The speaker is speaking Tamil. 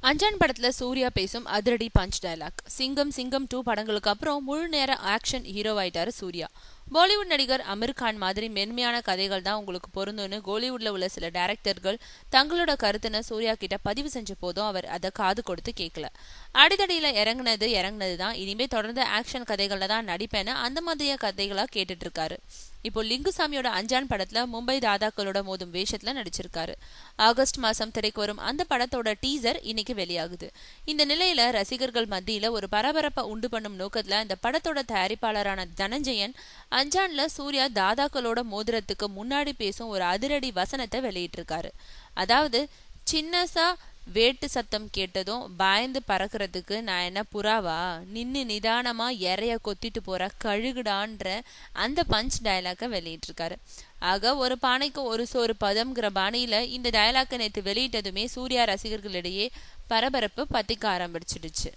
அஞ்சான் படத்துல சூர்யா பேசும் அதிரடி பஞ்ச் டயலாக். சிங்கம் 2 படங்களுக்கு அப்புறம் முழு நேர ஆக்ஷன் ஹீரோவாயிட்டாரு சூர்யா. பாலிவுட் நடிகர் அமீர் கான் மாதிரி மென்மையான கதைகள் தான் உங்களுக்கு பொருந்தும்னு கோலிவுட்ல உள்ள சில டைரக்டர்கள் தங்களோட கருத்துன்னு சூர்யா கிட்ட பதிவு செஞ்ச போதும் அவர் அதை காது கொடுத்து கேட்கல. அடிதடியில இறங்குனது தான், இனிமே தொடர்ந்து ஆக்ஷன் கதைகள்ல தான் நடிப்பேன்னு அந்த மாதிரியா கதைகளா கேட்டுட்டு இருக்காரு. இப்போ லிங்குசாமியோட அஞ்சான் படத்துல மும்பை தாதாக்களோட மோதும் வேஷத்துல நடிச்சிருக்காரு. ஆகஸ்ட் மாசம் திரைக்கு வரும் அந்த படத்தோட டீசர் இன்னைக்கு வெளியாகுது. இந்த நிலையில ரசிகர்கள் மத்தியில ஒரு பரபரப்பை உண்டு பண்ணும் நோக்கத்துல இந்த படத்தோட தயாரிப்பாளரான தனஞ்சயன் அஞ்சான்ல சூர்யா தாதாக்களோட மோதிரத்துக்கு முன்னாடி பேசும் ஒரு அதிரடி வசனத்தை வெளியிட்டிருக்காரு. அதாவது, சின்னசா வேட்டு சத்தம் கேட்டதும் பயந்து பறக்கிறதுக்கு நான் என்ன புறாவா, நின்னு நிதானமா இறைய கொத்திட்டு போற கழுகுடான்ற அந்த பஞ்ச் டயலாக்க வெளியிட்டிருக்காரு. ஆக, ஒரு பானைக்கு ஒரு சோறு பதம்ங்கிற பாணியில இந்த டயலாக்க நேற்று வெளியிட்டதுமே சூர்யா ரசிகர்களிடையே பரபரப்பு பத்திக்க ஆரம்பிச்சிடுச்சு.